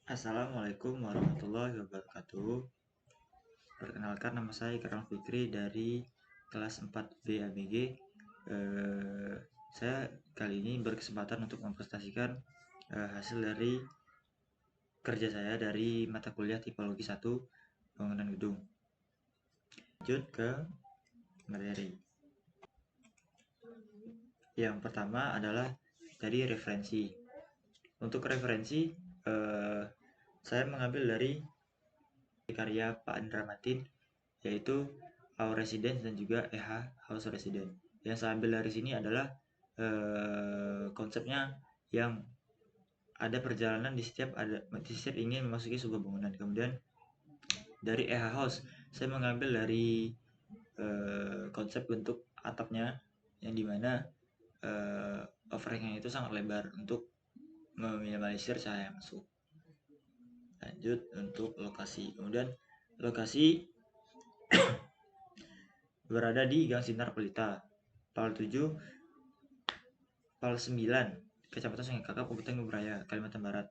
Assalamualaikum warahmatullahi wabarakatuh. Perkenalkan, nama saya Ikram Fikri dari kelas 4B ABG. Saya kali ini berkesempatan untuk mempresentasikan hasil dari kerja saya dari mata kuliah Tipologi 1 Bangunan Gedung. Lanjut ke materi. Yang pertama adalah dari referensi. Untuk referensi, saya mengambil dari karya Pak Andra Matin, yaitu Our Residence dan juga EH House Resident. Yang saya ambil dari sini adalah konsepnya yang ada perjalanan di setiap ingin memasuki sebuah bangunan. Kemudian dari EH House saya mengambil dari konsep bentuk atapnya yang dimana overhangnya itu sangat lebar untuk meminimalisir cahaya masuk. Lanjut untuk lokasi. Kemudian lokasi berada di Gang Sinar Pelita, Pal 7, Pal 9, Kecamatan Sungai Kakap, Kabupaten Kuburaya, Kalimantan Barat.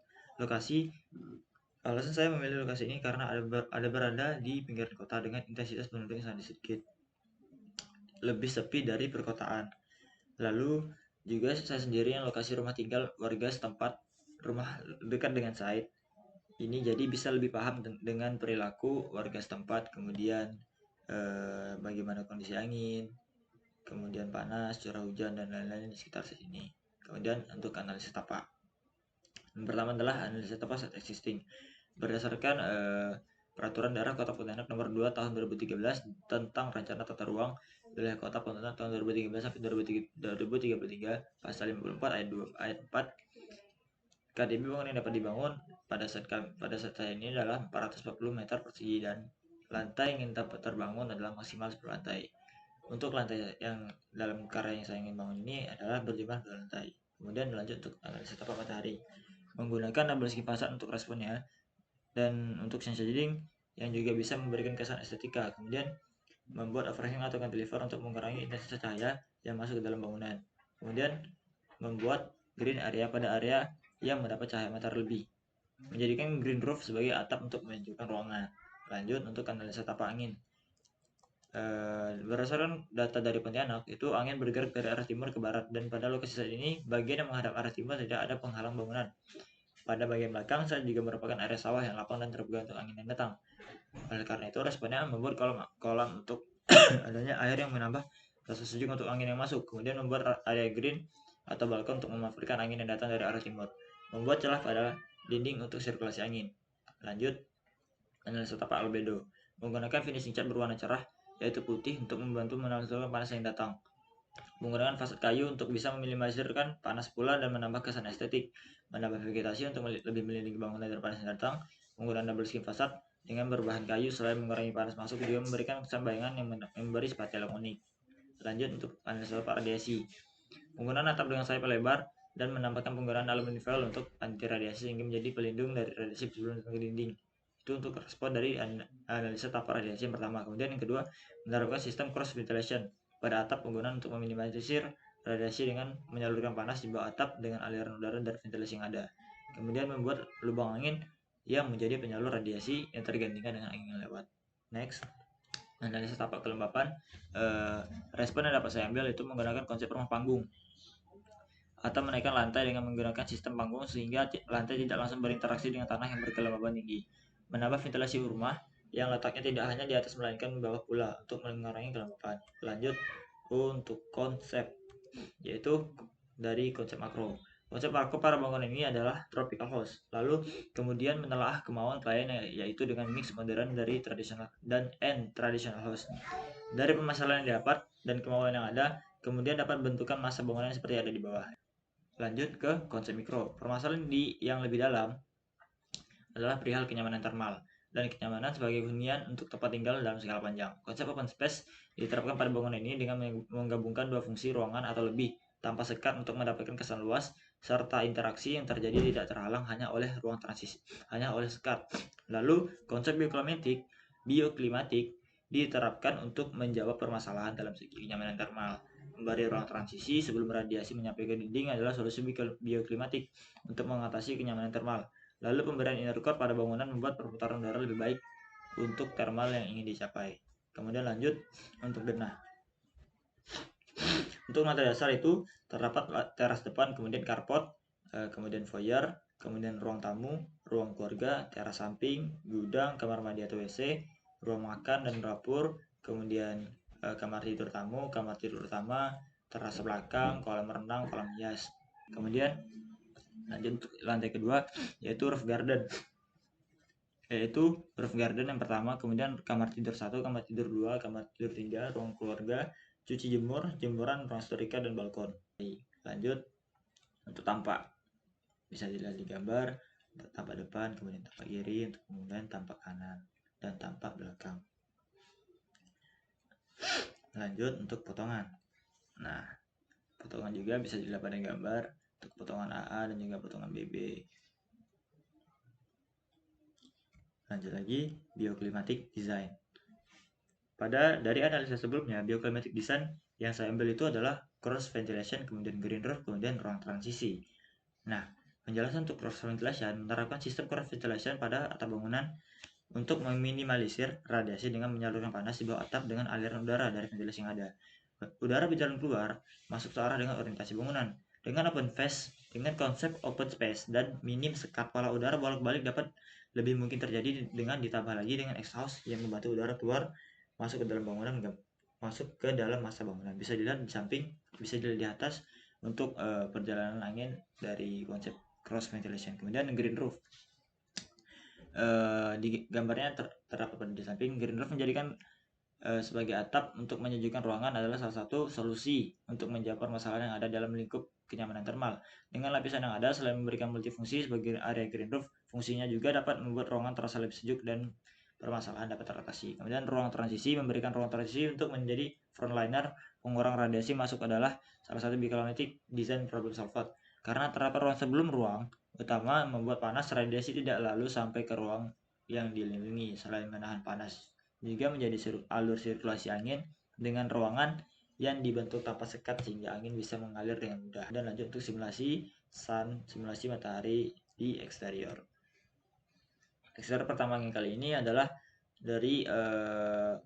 Alasan saya memilih lokasi ini karena ada berada di pinggiran kota dengan intensitas penduduk yang sangat sedikit, lebih sepi dari perkotaan. Lalu juga saya sendiri yang lokasi rumah tinggal warga setempat, rumah dekat dengan site ini, jadi bisa lebih paham dengan perilaku warga setempat, kemudian bagaimana kondisi angin, kemudian panas, curah hujan, dan lain-lain di sekitar sini. Kemudian untuk analisis tapak, yang pertama adalah analisis tapak set existing berdasarkan Peraturan Daerah Kota Pontianak Nomor 2 Tahun 2013 tentang Rencana Tata Ruang Wilayah Kota Pontianak tahun 2013 sampai 2033, pasal 54 ayat 4. KDB bangunan yang dapat dibangun pada saat saya ini adalah 440 meter persegi dan lantai yang dapat terbangun adalah maksimal 10 lantai. Untuk lantai yang dalam karya yang saya ingin bangun ini adalah berjumlah 2 lantai. Kemudian lanjut untuk analisis tapak matahari menggunakan double skin facade untuk responnya dan untuk shading yang juga bisa memberikan kesan estetika. Kemudian membuat overhang atau cantilever untuk mengurangi intensitas cahaya yang masuk ke dalam bangunan. Kemudian membuat green area pada area yang mendapat cahaya matahari lebih, menjadikan green roof sebagai atap untuk menyejukkan ruangan. Lanjut untuk analisa tapak angin. Berdasarkan data dari Pontianak, itu angin bergerak dari arah timur ke barat, dan pada lokasi saat ini bagian yang menghadap arah timur tidak ada penghalang bangunan. Pada bagian belakang saya juga merupakan area sawah yang lapang dan terbuka untuk angin yang datang. Oleh karena itu responnya membuat kolam untuk adanya air yang menambah rasa sejuk untuk angin yang masuk. Kemudian membuat area green atau balkon untuk memanfaatkan angin yang datang dari arah timur. Membuat celah pada dinding untuk sirkulasi angin. Lanjut analisa tapak albedo menggunakan finishing cat berwarna cerah yaitu putih untuk membantu menonjolkan panas yang datang. Menggunakan fasad kayu untuk bisa meminimalisirkan panas pula dan menambah kesan estetik. Menambah vegetasi untuk lebih melindungi bangunan dari panas yang datang. Menggunakan double skin fasad dengan berbahan kayu selain mengurangi panas masuk juga memberikan kesan bayangan yang memberi seperti yang unik. Lanjut untuk analisa radiasi. Menggunakan atap dengan sayap lebar dan menambahkan penggunaan aluminium foil untuk anti radiasi sehingga menjadi pelindung dari radiasi sebelum ke dinding. Itu untuk respon dari analisa tapak radiasi yang pertama. Kemudian yang kedua, menerapkan sistem cross ventilation pada atap penggunaan untuk meminimalisir radiasi dengan menyalurkan panas di bawah atap dengan aliran udara dari ventilasi yang ada. Kemudian membuat lubang angin yang menjadi penyalur radiasi yang tergantikan dengan angin yang lewat. Next, analisa tapak kelembapan. Respon yang dapat saya ambil itu menggunakan konsep rumah panggung atau menaikkan lantai dengan menggunakan sistem panggung sehingga lantai tidak langsung berinteraksi dengan tanah yang berkelembaban tinggi. Menambah ventilasi rumah yang letaknya tidak hanya di atas melainkan di bawah pula untuk mengurangi kelembapan. Lanjut untuk konsep, yaitu dari konsep makro. Konsep makro para bangunan ini adalah tropical house. Lalu kemudian menelaah kemauan klien yaitu dengan mix modern dari tradisional dan traditional house. Dari permasalahan yang didapat dan kemauan yang ada, kemudian dapat bentukan masa bangunan seperti ada di bawah. Lanjut ke konsep mikro. Permasalahan yang lebih dalam adalah perihal kenyamanan termal dan kenyamanan sebagai hunian untuk tempat tinggal dalam skala panjang. Konsep open space diterapkan pada bangunan ini dengan menggabungkan dua fungsi ruangan atau lebih tanpa sekat untuk mendapatkan kesan luas serta interaksi yang terjadi tidak terhalang hanya oleh ruang transisi, hanya oleh sekat. Lalu konsep bioklimatik diterapkan untuk menjawab permasalahan dalam segi kenyamanan termal. Memberi ruang transisi sebelum radiasi menyampaikan dinding adalah solusi bioklimatik untuk mengatasi kenyamanan termal. Lalu pemberian inner core pada bangunan membuat perputaran udara lebih baik untuk thermal yang ingin dicapai. Kemudian lanjut untuk denah. Untuk lantai dasar itu terdapat teras depan, kemudian carport, kemudian foyer, kemudian ruang tamu, ruang keluarga, teras samping, gudang, kamar mandi atau WC, ruang makan dan dapur, kemudian kamar tidur tamu, kamar tidur utama, teras belakang, kolam renang, kolam hias. Kemudian lanjut untuk lantai kedua yaitu roof garden. Yaitu roof garden yang pertama, kemudian kamar tidur 1, kamar tidur 2, kamar tidur 3, ruang keluarga, cuci jemur, jemuran, ruang setrika dan balkon. Lanjut untuk tampak. Bisa dilihat di gambar, tampak depan, kemudian tampak kiri, untuk kemudian tampak kanan dan tampak belakang. Lanjut untuk potongan. Nah, potongan juga bisa dilihat pada gambar untuk potongan AA dan juga potongan BB. Lanjut lagi, bioclimatic design. Dari analisa sebelumnya, bioclimatic design yang saya ambil itu adalah cross ventilation, kemudian green roof, kemudian ruang transisi. Nah, penjelasan untuk cross ventilation menerapkan sistem cross ventilation pada atap bangunan untuk meminimalisir radiasi dengan menyalurkan panas di bawah atap dengan aliran udara dari ventilasi yang ada. Udara berjalan keluar, masuk searah dengan orientasi bangunan. Dengan open face, dengan konsep open space dan minim sekat, pola udara bolak-balik dapat lebih mungkin terjadi dengan ditambah lagi dengan exhaust yang membantu udara keluar masuk ke dalam bangunan, masuk ke dalam masa bangunan. Bisa dilihat di samping, bisa dilihat di atas untuk perjalanan angin dari konsep cross ventilation. Kemudian green roof. Di gambarnya terdapat di samping, green roof menjadikan sebagai atap untuk menyejukkan ruangan adalah salah satu solusi untuk menjawab permasalahan yang ada dalam lingkup kenyamanan termal. Dengan lapisan yang ada, selain memberikan multifungsi sebagai area green roof, fungsinya juga dapat membuat ruangan terasa lebih sejuk dan permasalahan dapat teratasi. Kemudian ruang transisi, memberikan ruang transisi untuk menjadi frontliner pengurang radiasi masuk adalah salah satu bioclimatic design problem solved. Karena terdapat ruang sebelum ruang utama membuat panas, radiasi tidak lalu sampai ke ruang yang dilindungi. Selain menahan panas, juga menjadi alur sirkulasi angin dengan ruangan yang dibentuk tanpa sekat sehingga angin bisa mengalir dengan mudah. Dan lanjut untuk simulasi simulasi matahari di eksterior. Eksterior pertama yang kali ini adalah dari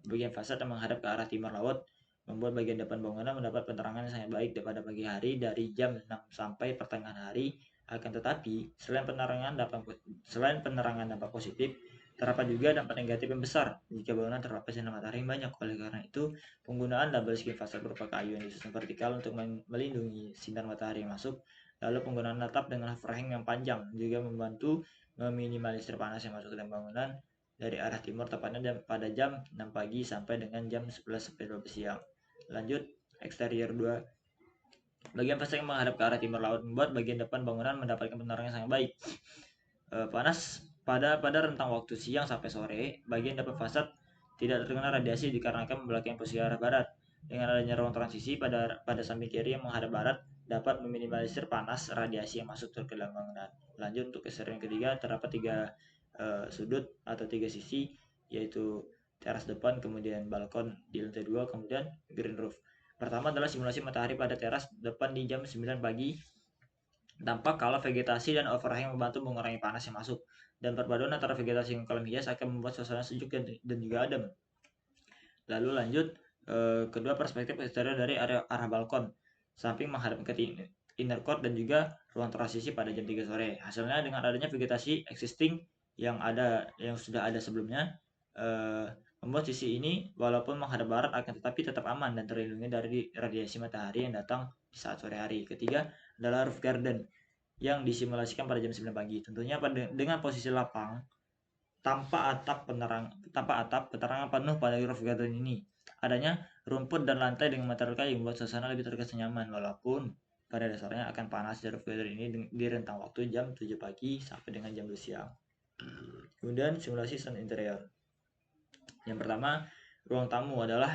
bagian fasad yang menghadap ke arah timur laut, membuat bagian depan bangunan mendapat penerangan yang sangat baik daripada pagi hari dari jam 6 sampai pertengahan hari. Akan tetapi, selain penerangan dampak positif, terdapat juga dampak negatif yang besar jika bangunan terdapat sinar matahari yang banyak. Oleh karena itu, penggunaan double skin fasad berupa kayu yang disusun vertikal untuk melindungi sinar matahari yang masuk, lalu penggunaan atap dengan overhang yang panjang juga membantu meminimalisir panas yang masuk ke dalam bangunan dari arah timur, tepatnya pada jam 6 pagi sampai dengan jam 11 sampai 12 siang. Lanjut, eksterior 2. Bagian fasad yang menghadap ke arah timur laut membuat bagian depan bangunan mendapatkan penerangan yang sangat baik. Panas pada rentang waktu siang sampai sore, bagian depan fasad tidak terkena radiasi dikarenakan membelakangi posisi arah barat. Dengan adanya ruang transisi pada samping kiri yang menghadap barat dapat meminimalisir panas radiasi yang masuk ke dalam bangunan. Lanjut untuk eksterior yang ketiga, terdapat 3 sudut atau 3 sisi, yaitu teras depan, kemudian balkon di lantai 2, kemudian green roof. Pertama adalah simulasi matahari pada teras depan di jam 9 pagi. Tampak kalau vegetasi dan overhang membantu mengurangi panas yang masuk, dan perpaduan antara vegetasi dan kolam hias akan membuat suasana sejuk dan juga adem. Lalu lanjut, kedua perspektif eksterior dari arah balkon, samping menghadap ke inner court dan juga ruang transisi pada jam 3 sore. Hasilnya dengan adanya vegetasi existing yang sudah ada sebelumnya, membuat sisi ini walaupun menghadap barat akan tetapi tetap aman dan terlindungi dari radiasi matahari yang datang di saat sore hari. Ketiga adalah roof garden yang disimulasikan pada jam 9 pagi. Tentunya dengan posisi lapang tanpa atap penerangan penuh pada roof garden ini. Adanya rumput dan lantai dengan material kayu membuat suasana lebih terkesan nyaman, walaupun pada dasarnya akan panas. Roof garden ini di rentang waktu jam 7 pagi sampai dengan jam 2 siang. Kemudian simulasi sound interior. Yang pertama, ruang tamu adalah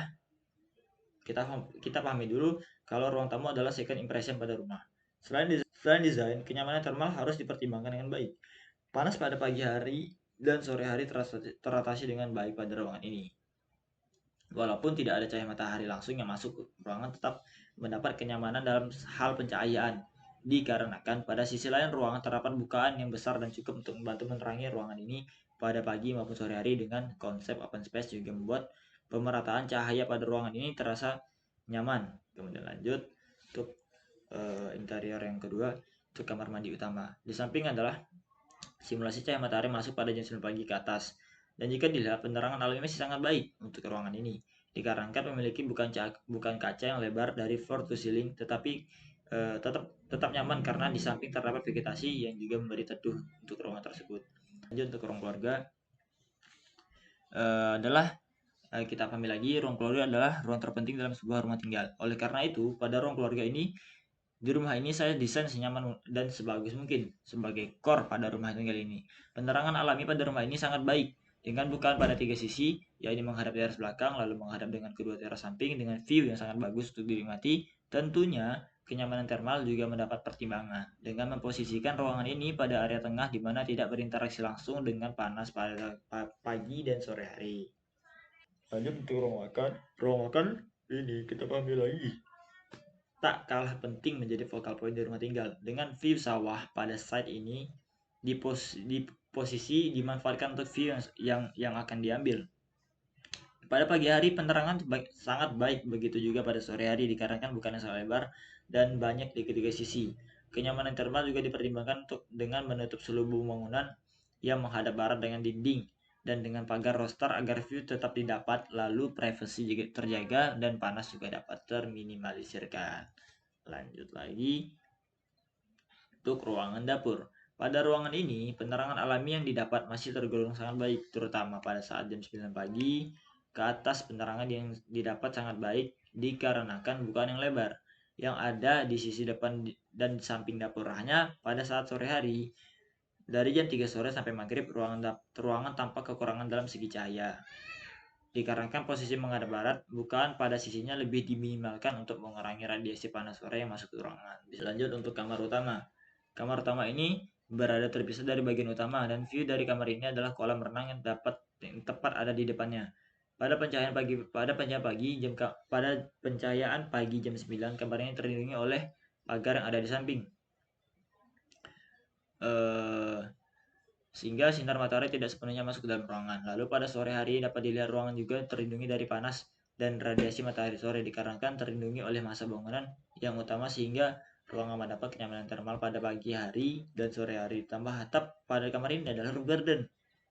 kita pahami dulu kalau ruang tamu adalah second impression pada rumah. Selain desain, kenyamanan thermal harus dipertimbangkan dengan baik. Panas pada pagi hari dan sore hari teratasi dengan baik pada ruangan ini. Walaupun tidak ada cahaya matahari langsung yang masuk ke ruangan, tetap mendapat kenyamanan dalam hal pencahayaan. dikarenakan pada sisi lain ruangan terdapat bukaan yang besar dan cukup untuk membantu menerangi ruangan ini pada pagi maupun sore hari. Dengan konsep open space juga membuat pemerataan cahaya pada ruangan ini terasa nyaman. Kemudian lanjut untuk interior yang kedua, untuk kamar mandi utama. Di samping adalah simulasi cahaya matahari masuk pada jam 9 pagi ke atas. Dan jika dilihat, penerangan alami masih sangat baik untuk ruangan ini, dikarenakan memiliki bukan kaca yang lebar dari floor to ceiling, tetapi tetap nyaman karena di samping terdapat vegetasi yang juga memberi teduh untuk ruangan tersebut. Lanjut untuk ruang keluarga, kita ambil lagi, ruang keluarga adalah ruang terpenting dalam sebuah rumah tinggal. Oleh karena itu, pada ruang keluarga ini, di rumah ini saya desain senyaman dan sebagus mungkin sebagai core pada rumah tinggal ini. Penerangan alami pada rumah ini sangat baik, dengan bukaan pada 3 sisi, yaitu menghadap teras belakang, lalu menghadap dengan kedua teras samping dengan view yang sangat bagus untuk dinikmati. Tentunya, kenyamanan thermal juga mendapat pertimbangan dengan memposisikan ruangan ini pada area tengah di mana tidak berinteraksi langsung dengan panas pada pagi dan sore hari. Lanjut untuk ruang makan ini kita ambil lagi. Tak kalah penting menjadi focal point di rumah tinggal. Dengan view sawah pada site ini di posisi dimanfaatkan untuk view yang akan diambil. Pada pagi hari penerangan sangat baik, begitu juga pada sore hari dikarenakan bukannya sangat lebar dan banyak di ketiga sisi. Kenyamanan thermal juga dipertimbangkan dengan menutup seluruh bangunan yang menghadap barat dengan dinding dan dengan pagar roster agar view tetap didapat, lalu privasi juga terjaga dan panas juga dapat terminimalisirkan. Lanjut lagi untuk ruangan dapur. Pada ruangan ini, penerangan alami yang didapat masih tergolong sangat baik, terutama pada saat jam 9 pagi ke atas. Penerangan yang didapat sangat baik dikarenakan bukaan yang lebar yang ada di sisi depan dan di samping dapur. Hanya pada saat sore hari, dari jam 3 sore sampai maghrib, ruangan tampak kekurangan dalam segi cahaya. Dikarenakan posisi menghadap barat, bukaan pada sisinya lebih diminimalkan untuk mengurangi radiasi panas sore yang masuk ke ruangan. Lanjut untuk kamar utama. Kamar utama ini berada terpisah dari bagian utama dan view dari kamar ini adalah kolam renang yang tepat ada di depannya. Pada pencahayaan pagi jam 9, kamar ini terlindungi oleh pagar yang ada di samping. Sehingga sinar matahari tidak sepenuhnya masuk ke dalam ruangan. Lalu pada sore hari dapat dilihat ruangan juga terlindungi dari panas dan radiasi matahari sore dikarenakan terlindungi oleh massa bangunan yang utama, sehingga ruangan mendapat kenyamanan thermal pada pagi hari dan sore hari. Tambah atap pada kamar ini adalah roof garden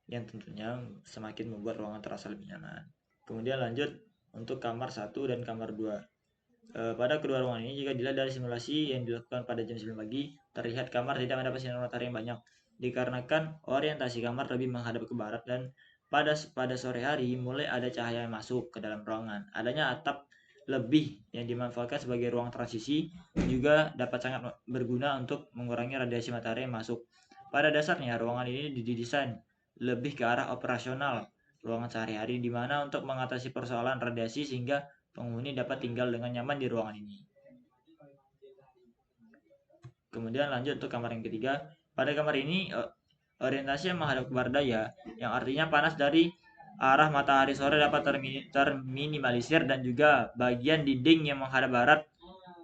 yang tentunya semakin membuat ruangan terasa lebih nyaman. Kemudian lanjut untuk kamar 1 dan kamar 2. Pada kedua ruangan ini, jika dilihat dari simulasi yang dilakukan pada jam 9 pagi, terlihat kamar tidak mendapat sinar matahari yang banyak dikarenakan orientasi kamar lebih menghadap ke barat, dan pada sore hari mulai ada cahaya yang masuk ke dalam ruangan. Adanya atap lebih yang dimanfaatkan sebagai ruang transisi juga dapat sangat berguna untuk mengurangi radiasi matahari yang masuk. Pada dasarnya ruangan ini didesain lebih ke arah operasional ruangan sehari-hari, di mana untuk mengatasi persoalan radiasi sehingga penghuni dapat tinggal dengan nyaman di ruangan ini. Kemudian lanjut untuk kamar yang ketiga. Pada kamar ini orientasi yang menghadap ke barat daya, yang artinya panas dari arah matahari sore dapat terminimalisir, dan juga bagian dinding yang menghadap barat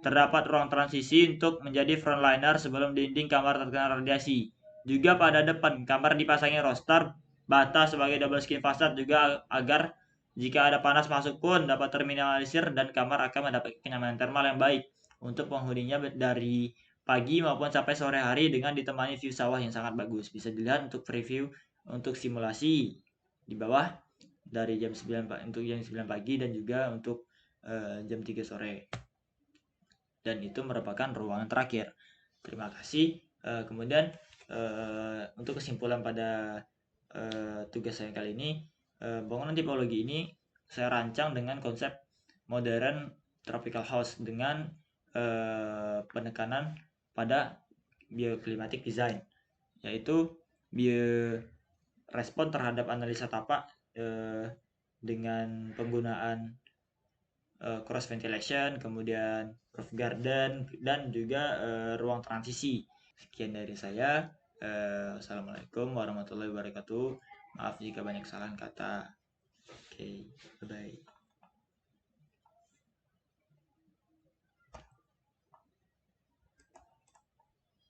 terdapat ruang transisi untuk menjadi frontliner sebelum dinding kamar terkena radiasi. Juga pada depan kamar dipasangi roster bata sebagai double skin fasad juga agar jika ada panas masuk pun dapat terminimalisir dan kamar akan mendapat kenyamanan thermal yang baik untuk penghuninya dari pagi maupun sampai sore hari dengan ditemani view sawah yang sangat bagus. Bisa dilihat untuk preview untuk simulasi di bawah dari jam 9 untuk jam 9 pagi dan juga untuk jam 3 sore. Dan itu merupakan ruangan terakhir. Terima kasih. Kemudian untuk kesimpulan pada tugas saya kali ini, bangunan tipologi ini saya rancang dengan konsep modern tropical house dengan penekanan pada bioclimatic design, yaitu respon terhadap analisa tapak dengan penggunaan cross ventilation, kemudian roof garden, dan juga ruang transisi. Sekian dari saya. Assalamualaikum warahmatullahi wabarakatuh. Maaf jika banyak kesalahan kata. Oke, bye-bye.